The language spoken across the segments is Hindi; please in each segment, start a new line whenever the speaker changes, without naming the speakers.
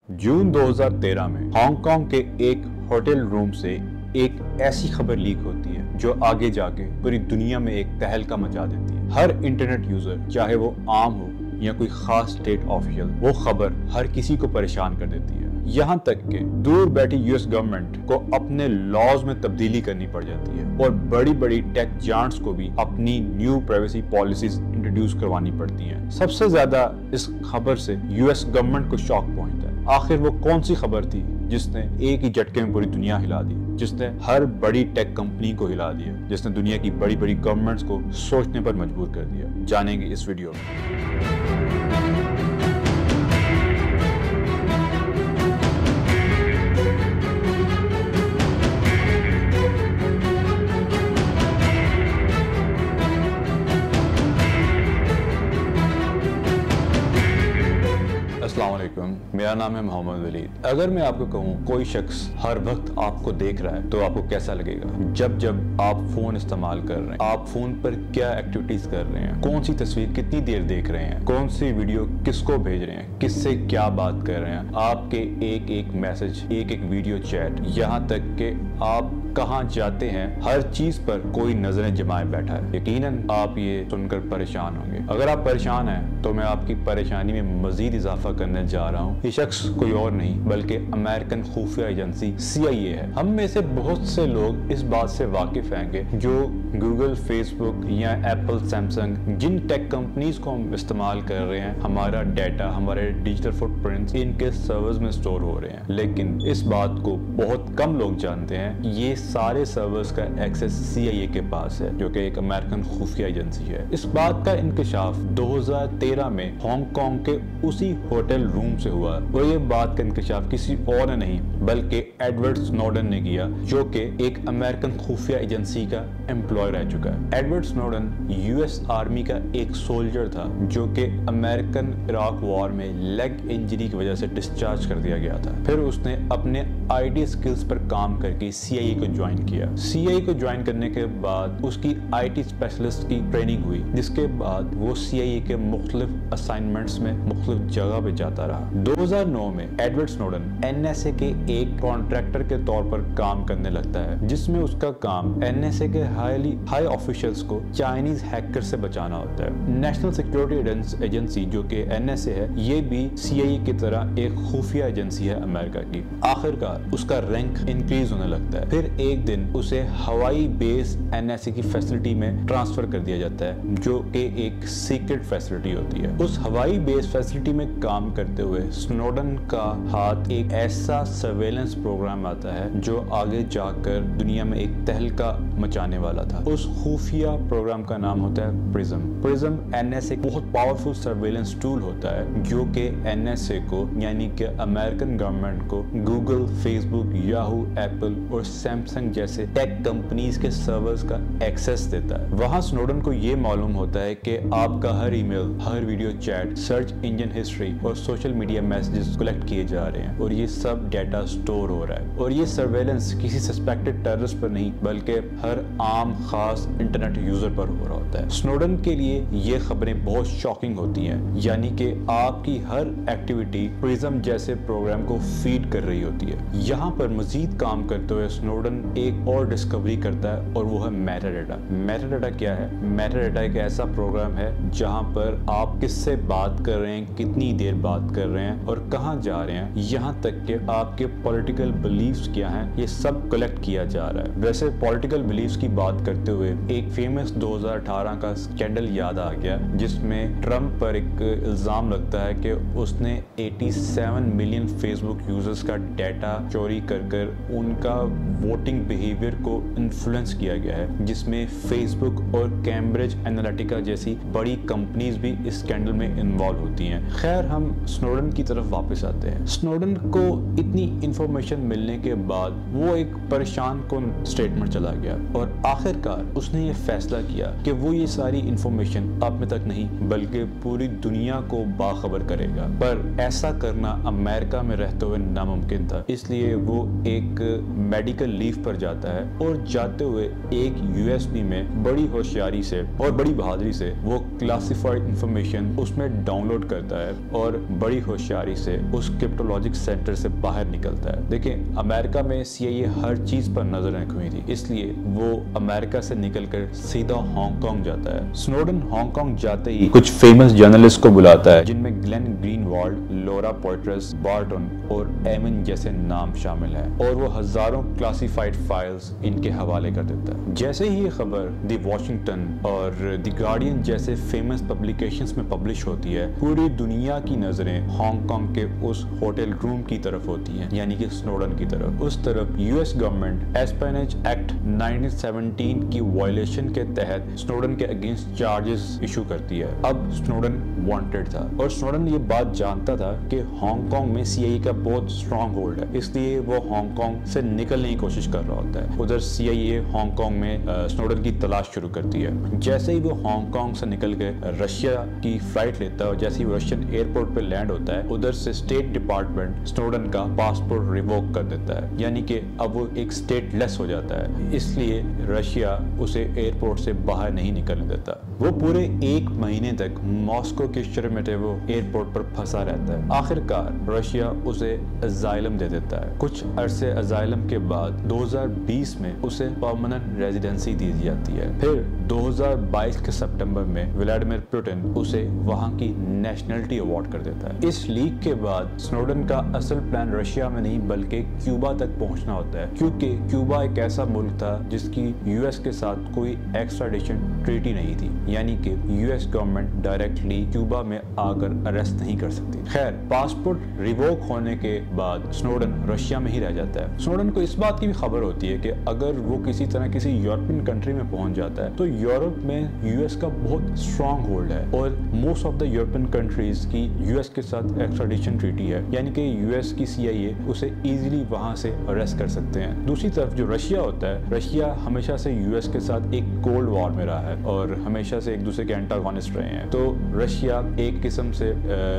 जून 2013 में हांगकांग के एक होटल रूम से एक ऐसी खबर लीक होती है जो आगे जाके पूरी दुनिया में एक तहलका मचा देती है। हर इंटरनेट यूजर, चाहे वो आम हो या कोई खास स्टेट ऑफिशियल, वो खबर हर किसी को परेशान कर देती है। यहाँ तक कि दूर बैठी यूएस गवर्नमेंट को अपने लॉज में तब्दीली करनी पड़ जाती है और बड़ी बड़ी टेक जायंट्स को भी अपनी न्यू प्राइवेसी पॉलिसीज इंट्रोड्यूस करवानी पड़ती हैं। सबसे ज्यादा इस खबर से यूएस गवर्नमेंट को शॉक पहुंचता है। आखिर वो कौन सी खबर थी जिसने एक ही झटके में पूरी दुनिया हिला दी, जिसने हर बड़ी टेक कंपनी को हिला दिया, जिसने दुनिया की बड़ी बड़ी गवर्नमेंट्स को सोचने पर मजबूर कर दिया? जानेंगे इस वीडियो में। अस्सलाम वालेकुम, मेरा नाम है मोहम्मद वलीद। अगर मैं आपको कहूँ कोई शख्स हर वक्त आपको देख रहा है तो आपको कैसा लगेगा? जब जब आप फोन इस्तेमाल कर रहे हैं, आप फोन पर क्या एक्टिविटीज कर रहे हैं, कौन सी तस्वीर कितनी देर देख रहे हैं, कौन सी वीडियो किसको भेज रहे हैं, किससे क्या बात कर रहे हैं, आपके एक एक मैसेज, एक एक वीडियो चैट, यहाँ तक कि आप कहाँ जाते हैं, हर चीज पर कोई नजरें जमाए बैठा है। यकीनन आप ये सुनकर परेशान होंगे। अगर आप परेशान हैं तो मैं आपकी परेशानी में मजीद इजाफा करने जा रहा हूँ। ये शख्स कोई और नहीं बल्कि अमेरिकन खुफिया एजेंसी CIA है। हम में से बहुत से लोग इस बात से वाकिफ हैं जो गूगल, फेसबुक या एप्पल, सैमसंग, जिन टेक कंपनीज को हम इस्तेमाल कर रहे हैं, हमारा डाटा, हमारे डिजिटल फुटप्रिंट्स इनके सर्वर्स में स्टोर हो रहे हैं। लेकिन इस बात को बहुत कम लोग जानते हैं, ये सारे सर्वर्स का एक्सेस CIA के पास है, जो कि एक अमेरिकन खुफिया एजेंसी है। इस बात का इंकशाफ 2013 में हांगकांग के उसी होटल रूम से हुआ और ये बात का इंकशाफ किसी और ने नहीं बल्कि एडवर्ड स्नोडन ने किया, जो कि एक अमेरिकन खुफिया एजेंसी का एम्प्लॉय रह चुका है। एडवर्ड स्नोडन US आर्मी का एक सोल्जर था जो कि अमेरिकन इराक वॉर में लेग इंजरी की वजह से डिस्चार्ज कर दिया गया था। फिर उसने अपने IT स्किल्स पर काम करके CIA को ज्वाइन किया। CIA को ज्वाइन करने के बाद उसकी IT स्पेशलिस्ट की ट्रेनिंग हुई, जिसके बाद वो CIA के मुख्तलिफ असाइनमेंट्स में मुख्तलिफ जगह पे जाता रहा। 2009 में एडवर्ड स्नोडन NSA के एक कॉन्ट्रैक्टर के तौर पर काम करने लगता है, जिसमें उसका काम NSA के हाई ऑफिशियल्स को चाइनीज हैकर से बचाना होता है। नेशनल सिक्योरिटी एजेंसी जो कि NSA है, ये भी CIA की तरह एक खुफिया एजेंसी है अमेरिका की। आखिरकार उसका रैंक इंक्रीज होने लगता है। फिर एक दिन उसे हवाई बेस NSA की फैसिलिटी में ट्रांसफर कर दिया जाता है, जो कि एक सीक्रेट फैसिलिटी होती है। उस हवाई बेस फैसिलिटी में काम करते हुए स्नोडन का हाथ एक ऐसा सर्वेलेंस प्रोग्राम आता है जो आगे जाकर दुनिया में एक तहलका मचाने वाला था। उस खुफिया प्रोग्राम का नाम होता है प्रिज्म। NSA बहुत पावरफुल सर्वेलेंस टूल होता है जो कि NSA को, यानी कि अमेरिकन गवर्नमेंट को, गूगल, फेसबुक, याहू, एप्पल और सैमसंग जैसे टेक कंपनीज के सर्वर्स का एक्सेस देता है। वहां स्नोडन को ये मालूम होता है कि आपका हर ईमेल, हर video chat, search engine history और सोशल मीडिया मैसेजेस कलेक्ट किए जा रहे हैं और ये सब डाटा स्टोर हो रहा है। और ये सर्वेलेंस किसी सस्पेक्टेड टेररिस्ट पर नहीं बल्कि हर आम खास इंटरनेट यूजर पर हो रहा होता है। स्नोडन के लिए ये खबरें बहुत शॉकिंग होती हैं, यानी कि आपकी हर एक्टिविटी प्रिज्म जैसे प्रोग्राम को फीड कर रही होती है। यहाँ पर मजीद काम करते हुए स्नोडन एक और डिस्कवरी करता है और वो है मेटाडाटा। मेटाडाटा क्या है? मेटाडाटा एक ऐसा प्रोग्राम है जहाँ पर आप किससे बात कर रहे हैं, कितनी देर बात कर रहे हैं और कहाँ जा रहे हैं, यहाँ तक कि आपके पॉलिटिकल बिलीव्स क्या हैं, ये सब कलेक्ट किया जा रहा है। वैसे पॉलिटिकल बिलीव्स की बात करते हुए एक फेमस 2018 का स्कैंडल याद आ गया, जिसमें ट्रंप पर एक इल्जाम लगता है कि उसने 87 मिलियन फेसबुक यूजर्स का डाटा चोरी कर उनका वोटिंग बिहेवियर को इन्फ्लुएंस किया गया है, जिसमें फेसबुक और कैम्ब्रिज एनालिटिका जैसी बड़ी कंपनीज भी इस स्कैंडल में इन्वॉल्व होती हैं। खैर, हम स्नोडन की तरफ वापस आते हैं। स्नोडन को इतनी इंफॉर्मेशन मिलने के बाद वो एक परेशान कुन स्टेट में चला गया और आखिरकार उसने ये फैसला किया कि वो ये सारी इंफॉर्मेशन अपने तक नहीं बल्कि पूरी दुनिया को बाखबर करेगा। पर ऐसा करना अमेरिका में रहते हुए नामुमकिन था, इसलिए वो एक मेडिकल लीव पर जाता है और जाते हुए एक USB में बड़ी होशियारी से और बड़ी बहादुरी से वो क्लासिफाइड इंफॉर्मेशन उसमें डाउनलोड करता है और बड़ी होशियारी से उस क्रिप्टोलॉजिक सेंटर से बाहर निकलता है। देखिए, अमेरिका में CIA हर चीज पर नजर रखी हुई थी, इसलिए वो अमेरिका से निकलकर सीधा हांगकांग जाता है। स्नोडन हांगकांग जाते ही कुछ फेमस जर्नलिस्ट को बुलाता है, जिनमें ग्लेन ग्रीनवाल्ड, लॉरा पोइटरस, बार्टन और एमिन जैसे नाम शामिल है, और वो हजारों क्लासिफाइड फाइल्स इनके हवाले कर देता है। जैसे ही ये खबर द वॉशिंगटन और द गार्डियन जैसे फेमस पब्लिकेशंस में पब्लिश होती है, पूरी दुनिया की नजरें हांगकांग के उस होटल रूम की तरफ होती हैं, यानी कि स्नोडन की तरफ। उस तरफ यूएस गवर्नमेंट एस्पेनेज एक्ट 1917 की वायलेशन के तहत स्नोडन के अगेंस्ट चार्जेस इशू करती है। अब स्नोडन वांटेड था और स्नोडन ये बात जानता था कि हांगकांग में CIA का बहुत स्ट्रॉन्ग होल्ड है, इसलिए वो हांगकांग से निकलने की कोशिश कर रहा होता है। उधर CIA हांगकांग में स्नोडन की तलाश शुरू करती है। जैसे ही वो हांगकांग से निकल के रशिया की फ्लाइट लेता है और जैसे ही रशियन एयरपोर्ट पे लैंड होता है, उधर से स्टेट डिपार्टमेंट स्नोडन का पासपोर्ट रिवोक कर देता है, यानी कि अब वो एक स्टेटलेस हो जाता है। इसलिए रशिया उसे एयरपोर्ट से बाहर नहीं निकलने देता। वो पूरे 1 महीने तक मॉस्को के शर्मेटेवो एयरपोर्ट पर फंसा रहता है। आखिरकार रशिया उसे अजाइलम दे देता है। कुछ अरसे अजाइलम के बाद 2020 में उसे परमानेंट रेजिडेंसी दी जाती है। फिर 2022 के सितंबर में व्लादिमीर पुतिन उसे वहां की नेशनलिटी अवार्ड कर देता है। इस लीक के बाद स्नोडन का असल प्लान रशिया में नहीं बल्कि क्यूबा तक पहुंचना होता है, क्योंकि क्यूबा एक ऐसा मुल्क था जिसकी यूएस के साथ कोई एक्स्ट्राडिशन ट्रीटी नहीं थी, यानी कि यूएस गवर्नमेंट डायरेक्टली क्यूबा में आकर अरेस्ट नहीं कर सकती। खैर, पासपोर्ट रिवोक होने के बाद स्नोडन रशिया में ही रह जाता है। स्नोडन को इस बात की भी खबर होती है कि अगर वो किसी तरह किसी यूरोपियन कंट्री में पहुंच जाता है तो यूरोप में यूएस का बहुत स्ट्रॉन्ग होल्ड है और most of the European countries की यूएस के साथ एक्स्ट्राडिशन ट्रीटी है, यानी कि यूएस की CIA उसे इजीली वहां से अरेस्ट कर सकते हैं। दूसरी तरफ जो रशिया होता है, रशिया हमेशा से यूएस के साथ एक कोल्ड वॉर में रहा है और हमेशा से एक दूसरे के एंटागोनिस्ट रहे हैं, तो रशिया एक किस्म से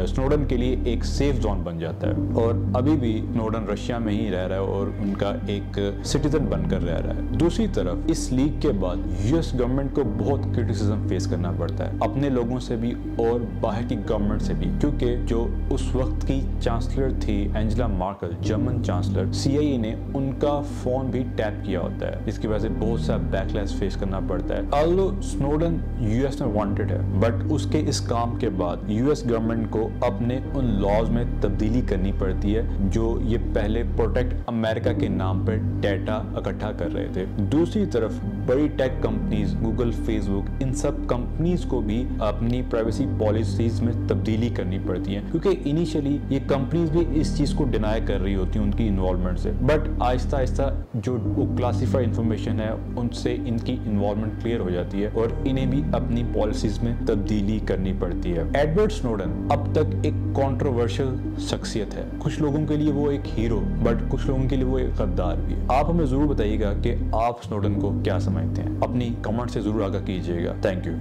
स्नोडन के लिए एक सेफ जोन बन जाता है और अभी भी स्नोडन रशिया में ही रह रहा है और उनका एक सिटीजन बनकर रह रहा है। दूसरी तरफ इस लीक के बाद यूएस गवर्नमेंट को बहुत क्रिटिसिज्म फेस करना पड़ता है, अपने लोगों से भी और बाहर की गवर्नमेंट से भी, क्योंकि जो उस वक्त की चांसलर थी Angela Merkel, German chancellor, CIA ने उनका फोन भी टैप किया होता है, जिसकी वजह से बहुत सा बैकलैश फेस करना पड़ता है। ऑल्दो स्नोडन यूएस में वांटेड है, बट उसके इस काम के बाद यूएस गवर्नमेंट को अपने उन लॉज में तब्दीली करनी पड़ती है जो ये पहले प्रोटेक्ट अमेरिका के नाम पर डेटा इकट्ठा कर रहे थे। दूसरी तरफ बड़ी टेक कंपनीज, गूगल, फेसबुक, इन सब कंपनीज को भी अपनी प्राइवेसी पॉलिसीज में तब्दीली करनी पड़ती है, क्योंकि इनिशियली ये कंपनीज भी इस चीज को डिनाई कर रही होती हैं उनकी इन्वॉल्वमेंट से, बट आहिस्ता आहिस्ता जो क्लासिफाइड इंफॉर्मेशन है उनसे इनकी इन्वॉल्वमेंट क्लियर हो जाती है और इन्हें भी अपनी पॉलिसीज में तब्दीली करनी पड़ती है। एडवर्ड स्नोडन अब तक एक कंट्रोवर्शियल शख्सियत है। कुछ लोगों के लिए वो एक हीरो, बट कुछ लोगों के लिए वो एक गद्दार भी है। आप हमें जरूर बताइएगा कि आप स्नोडन को क्या समझते हैं। अपनी कमेंट से जरूर आगाह कीजिएगा। Thank you.